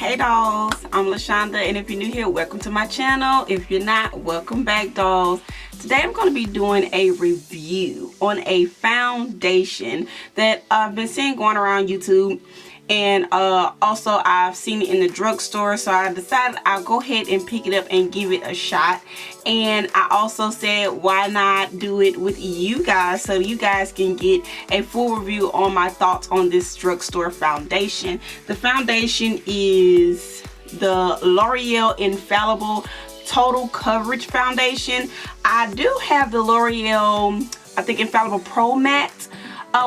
Hey dolls, I'm LaShonda, and if you're new here, welcome to my channel. If you're not, welcome back, dolls. Today I'm going to be doing a review on a foundation that I've been seeing going around YouTube, and also I've seen it in the drugstore, so I decided I'll go ahead and pick it up and give it a shot. And I also said, why not do it with you guys so you guys can get a full review on my thoughts on this drugstore foundation. The foundation is the L'Oreal Infallible Total Coverage Foundation. I do have the L'Oreal, I think, Infallible Pro Matte,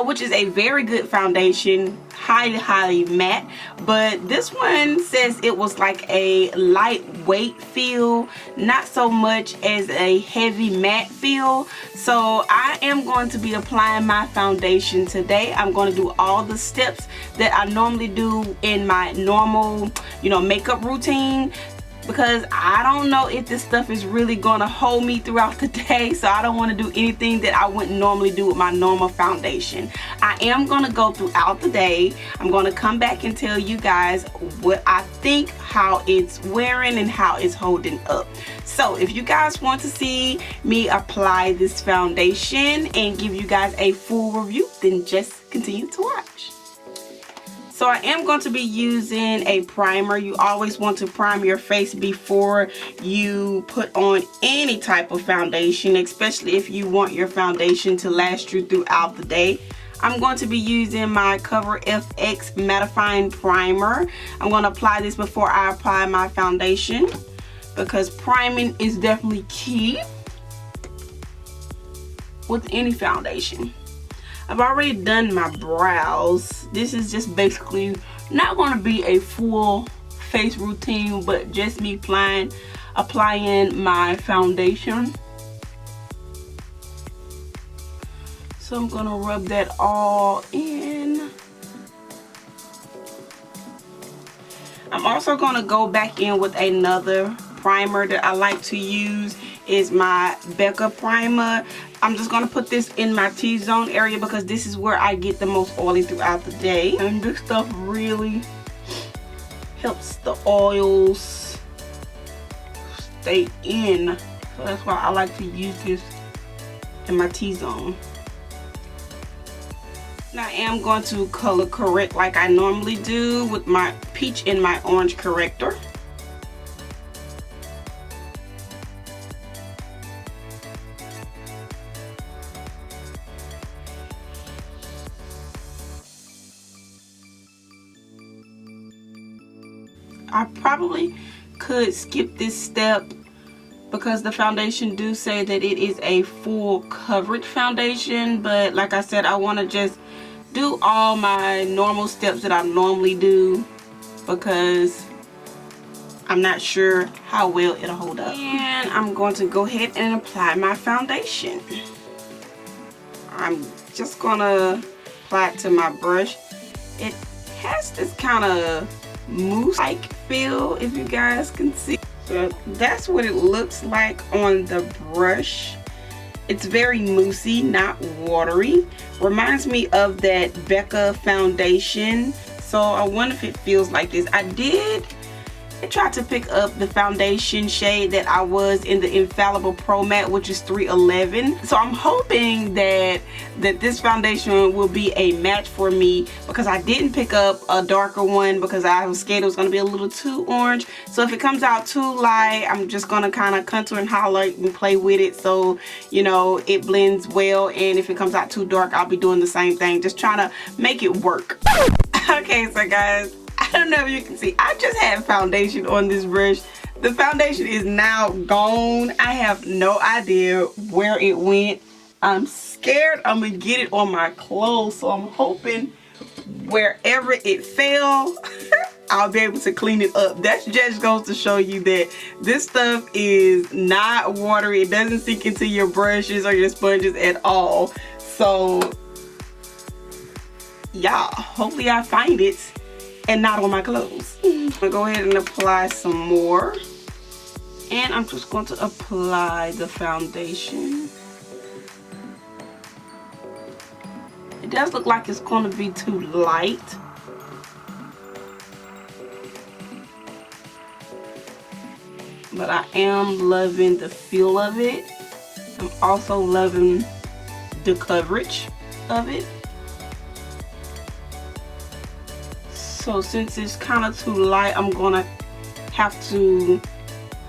which is a very good foundation, highly matte, but this one says it was like a lightweight feel, not so much as a heavy matte feel. So I am going to be applying my foundation today. I'm going to do all the steps that I normally do in my normal, makeup routine, because I don't know if this stuff is really gonna hold me throughout the day, so I don't want to do anything that I wouldn't normally do with my normal foundation. I am gonna go throughout the day. I'm gonna come back and tell you guys what I think, how it's wearing, and how it's holding up. So if you guys want to see me apply this foundation and give you guys a full review, then just continue to watch. So I am going to be using a primer. You always want to prime your face before you put on any type of foundation, especially if you want your foundation to last you throughout the day. I'm going to be using my Cover FX Mattifying Primer. I'm going to apply this before I apply my foundation, because priming is definitely key with any foundation. I've already done my brows. This is just basically not going to be a full face routine, but just me applying my foundation. So I'm going to rub that all in. I'm also going to go back in with another primer that I like to use. Is my Becca primer. I'm just going to put this in my T-zone area because this is where I get the most oily throughout the day, and this stuff really helps the oils stay in, so that's why I like to use this in my T-zone. Now I am going to color correct like I normally do with my peach and my orange corrector. I probably could skip this step because the foundation do say that it is a full coverage foundation, but like I said, I want to just do all my normal steps that I normally do because I'm not sure how well it'll hold up. And I'm going to go ahead and apply my foundation. I'm just gonna apply it to my brush. It has this kind of mousse-like feel, if you guys can see. So that's what it looks like on the brush. It's very moussey, not watery. Reminds me of that Becca foundation, so I wonder if it feels like this. I tried to pick up the foundation shade that I was in the Infallible Pro Matte, which is 311. So I'm hoping that this foundation will be a match for me, because I didn't pick up a darker one because I was scared it was going to be a little too orange. So if it comes out too light, I'm just going to kind of contour and highlight and play with it so it blends well. And if it comes out too dark, I'll be doing the same thing, just trying to make it work. Okay, so guys, I don't know if you can see, I just had foundation on this brush. The foundation is now gone. I have no idea where it went. I'm scared I'm gonna get it on my clothes, so I'm hoping wherever it fell I'll be able to clean it up. That just goes to show you that this stuff is not watery. It doesn't sink into your brushes or your sponges at all. So yeah, hopefully I find it and not on my clothes. I'm gonna go ahead and apply some more, and I'm just going to apply the foundation. It does look like it's going to be too light, but I am loving the feel of it. I'm also loving the coverage of it. So since it's kind of too light, I'm gonna have to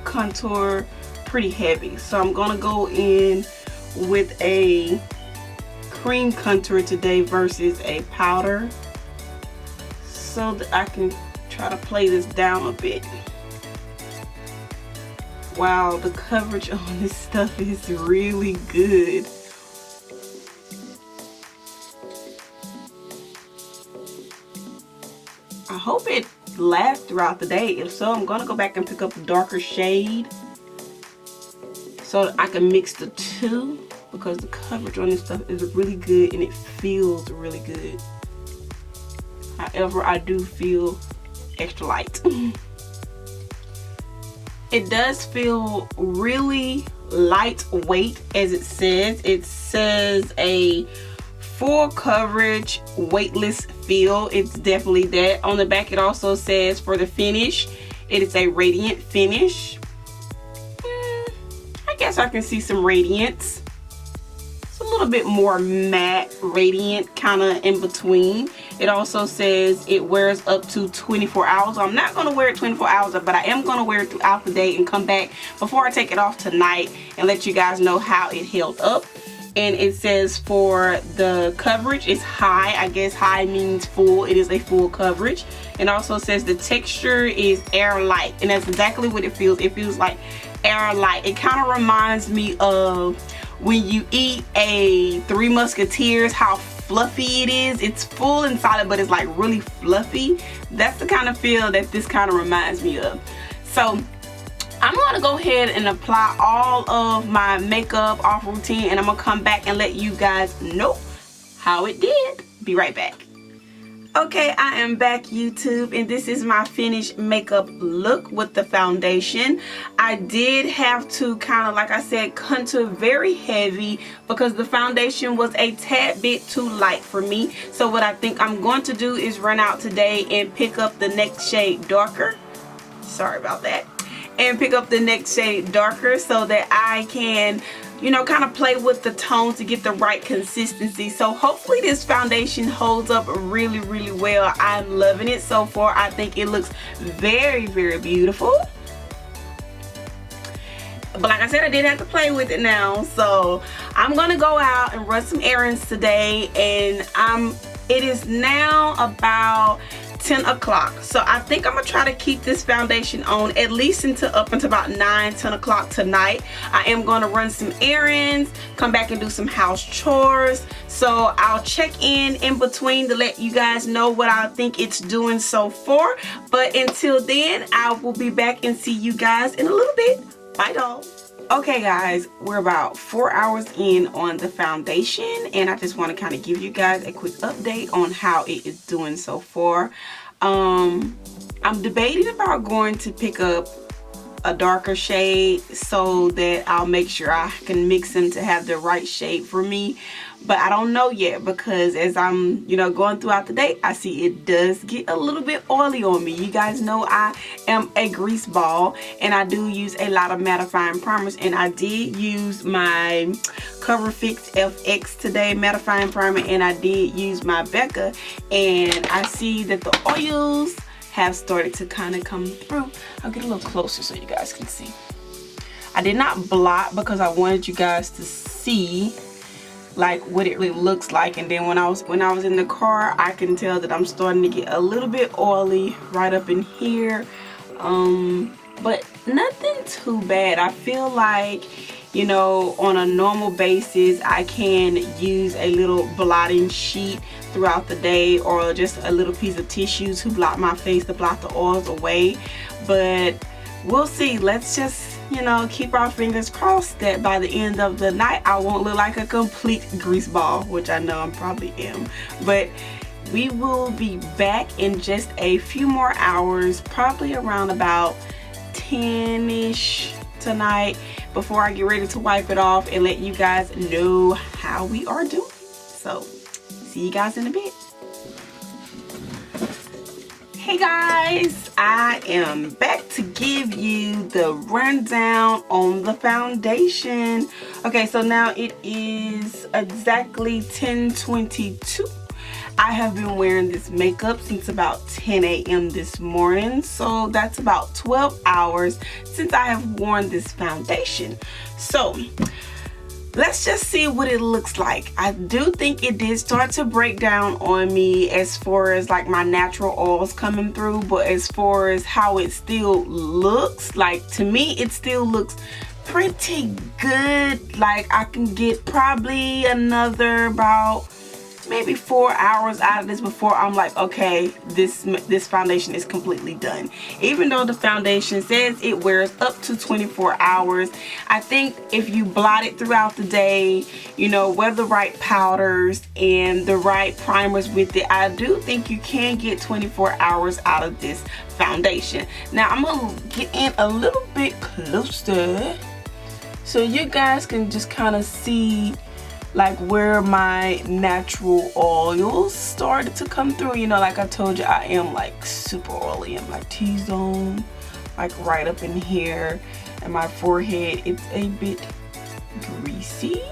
contour pretty heavy. So I'm gonna go in with a cream contour today versus a powder, so that I can try to play this down a bit. Wow, the coverage on this stuff is really good. I hope it lasts throughout the day. If so, I'm gonna go back and pick up a darker shade so that I can mix the two, because the coverage on this stuff is really good and it feels really good. However, I do feel extra light. It does feel really lightweight, as it says. It says a full coverage, weightless feel. It's definitely that. On the back, it also says for the finish, it is a radiant finish. I guess I can see some radiance. It's a little bit more matte, radiant, kind of in between. It also says it wears up to 24 hours. I'm not going to wear it 24 hours, but I am going to wear it throughout the day and come back before I take it off tonight and let you guys know how it held up. And it says for the coverage, it's high. I guess high means full. It is a full coverage. It also says the texture is air light, and that's exactly what it feels. It feels like air light. It kind of reminds me of when you eat a Three Musketeers, how fluffy it is. It's full and solid, but it's like really fluffy. That's the kind of feel that this kind of reminds me of. So I'm going to go ahead and apply all of my makeup off routine, and I'm going to come back and let you guys know how it did. Be right back. Okay, I am back, YouTube, and this is my finished makeup look with the foundation. I did have to kind of, like I said, contour very heavy because the foundation was a tad bit too light for me. So what I think I'm going to do is run out today and pick up the next shade darker. Sorry about that. And pick up the next shade darker so that I can, you know, kind of play with the tones to get the right consistency. So hopefully this foundation holds up really, really well. I'm loving it so far. I think it looks very, very beautiful. But like I said, I did have to play with it now. So I'm going to go out and run some errands today. And it is now about 10 o'clock. So I think I'm gonna try to keep this foundation on at least up until about 9-10 o'clock tonight. I am gonna run some errands, come back and do some house chores. So I'll check in between to let you guys know what I think it's doing so far. But until then, I will be back and see you guys in a little bit. Bye, dolls. Okay guys, we're about 4 hours in on the foundation, and I just want to kind of give you guys a quick update on how it is doing so far. I'm debating about going to pick up a darker shade so that I'll make sure I can mix them to have the right shade for me. But I don't know yet, because as I'm, you know, going throughout the day, I see it does get a little bit oily on me. You guys know I am a grease ball, and I do use a lot of mattifying primers, and I did use my Cover Fix FX today mattifying primer, and I did use my Becca, and I see that the oils have started to kind of come through. I'll get a little closer so you guys can see. I did not blot because I wanted you guys to see like what it really looks like, and then when I was in the car, I can tell that I'm starting to get a little bit oily right up in here, but nothing too bad. I feel like, you know, on a normal basis I can use a little blotting sheet throughout the day, or just a little piece of tissue to blot my face, to blot the oils away. But we'll see. Let's just, you know, keep our fingers crossed that by the end of the night I won't look like a complete grease ball, which I know I probably am. But we will be back in just a few more hours, probably around about 10-ish tonight, before I get ready to wipe it off and let you guys know how we are doing. So see you guys in a bit. Hey Hey guys, I am back to give you the rundown on the foundation. Okay, so now it is exactly 10:22. I have been wearing this makeup since about 10 a.m. this morning, so that's about 12 hours since I have worn this foundation. So let's just see what it looks like. I do think it did start to break down on me as far as like my natural oils coming through, but as far as how it still looks, like to me it still looks pretty good. Like I can get probably another about maybe 4 hours out of this before I'm like, okay, this foundation is completely done. Even though the foundation says it wears up to 24 hours, I think if you blot it throughout the day, you know, wear the right powders and the right primers with it, I do think you can get 24 hours out of this foundation. Now I'm gonna get in a little bit closer so you guys can just kind of see like where my natural oils started to come through. You know, like I told you, I am like super oily in my T-zone, like right up in here, and my forehead, it's a bit greasy.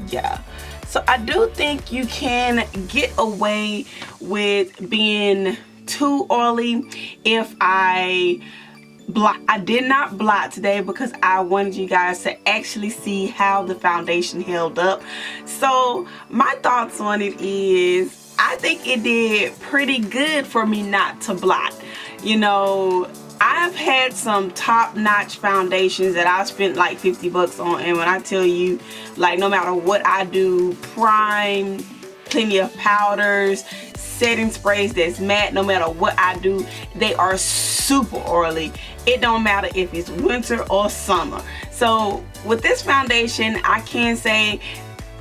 Yeah, so I do think you can get away with being too oily. If I did not blot today because I wanted you guys to actually see how the foundation held up. So my thoughts on it is, I think it did pretty good for me not to blot. You know, I've had some top-notch foundations that I spent like 50 bucks on, and when I tell you, like, no matter what I do, prime, plenty of powders, setting sprays that's matte, no matter what I do, they are super oily. It don't matter if it's winter or summer. So with this foundation, I can say,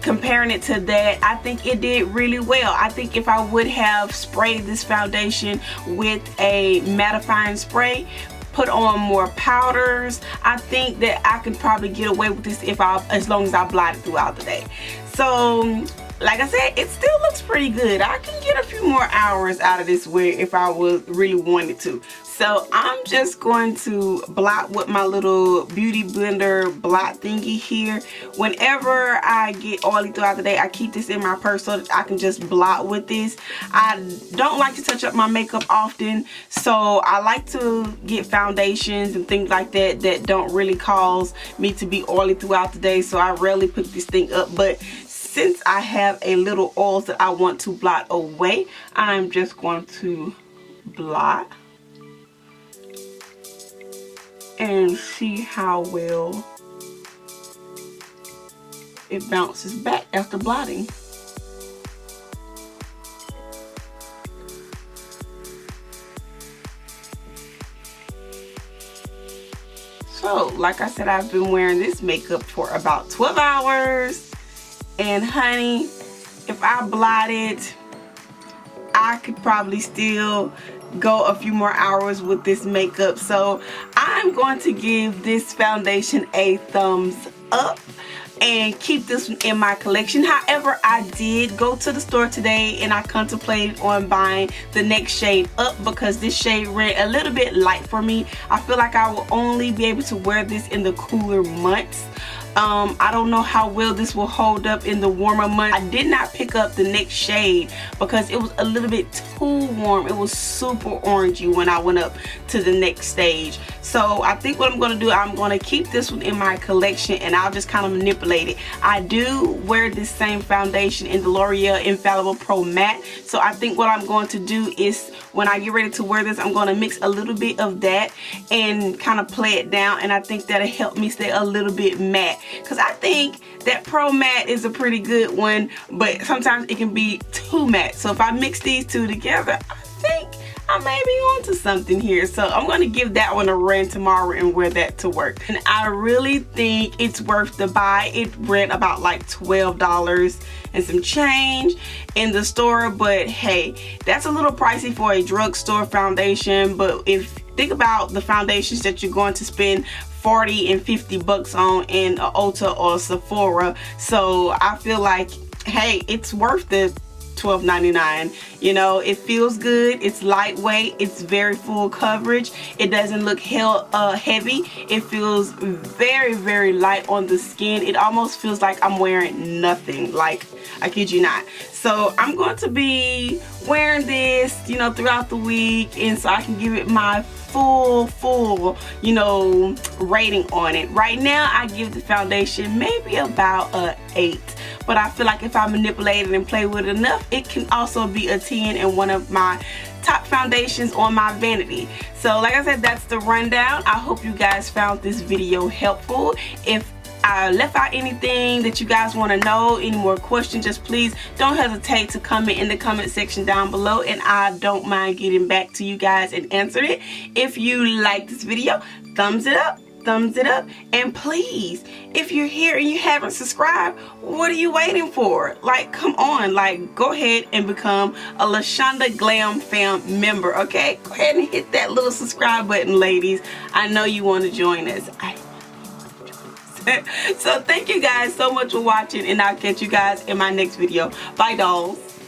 comparing it to that, I think it did really well. I think if I would have sprayed this foundation with a mattifying spray, put on more powders, I think that I could probably get away with this as long as I blot it throughout the day. So like I said, it still looks pretty good. I can get a few more hours out of this wear if I would really wanted to. So I'm just going to blot with my little beauty blender blot thingy here. Whenever I get oily throughout the day, I keep this in my purse so that I can just blot with this. I don't like to touch up my makeup often, so I like to get foundations and things like that that don't really cause me to be oily throughout the day, so I rarely put this thing up. But since I have a little oils that I want to blot away, I'm just going to blot and see how well it bounces back after blotting. So, like I said, I've been wearing this makeup for about 12 hours. And honey, if I blotted, I could probably still go a few more hours with this makeup. So I'm going to give this foundation a thumbs up and keep this one in my collection. However, I did go to the store today and I contemplated on buying the next shade up because this shade ran a little bit light for me. I feel like I will only be able to wear this in the cooler months. I don't know how well this will hold up in the warmer months. I did not pick up the next shade because it was a little bit too warm. It was super orangey when I went up to the next stage. So I think what I'm going to do, I'm going to keep this one in my collection and I'll just kind of manipulate it. I do wear this same foundation in the L'Oreal Infallible Pro Matte. So I think what I'm going to do is when I get ready to wear this, I'm going to mix a little bit of that and kind of play it down. And I think that'll help me stay a little bit matte. Because I think that Pro Matte is a pretty good one, but sometimes it can be too matte. So if I mix these two together, I think I may be onto something here. So I'm going to give that one a run tomorrow and wear that to work. And I really think it's worth the buy. It ran about like $12 and some change in the store, but hey, that's a little pricey for a drugstore foundation. But if think about the foundations that you're going to spend 40 and 50 bucks on in a Ulta or Sephora, so I feel like, hey, it's worth the $12.99. You know, it feels good. It's lightweight. It's very full coverage. It doesn't look heavy. It feels very, very light on the skin. It almost feels like I'm wearing nothing. Like, I kid you not. So I'm going to be wearing this, you know, throughout the week, and so I can give it my full, you know, rating on it. Right now, I give the foundation maybe about a 8. But I feel like if I manipulate it and play with it enough, it can also be a 10 and one of my top foundations on my vanity. So like I said, that's the rundown. I hope you guys found this video helpful. If I left out anything that you guys want to know, any more questions, just please don't hesitate to comment in the comment section down below, and I don't mind getting back to you guys and answering it. If you like this video, thumbs it up, and please, if you're here and you haven't subscribed, what are you waiting for? Like, come on, like, go ahead and become a LaShonda Glam Fam member, okay? Go ahead and hit that little subscribe button, ladies. I know you want to join us. So thank you guys so much for watching, and I'll catch you guys in my next video. Bye, dolls.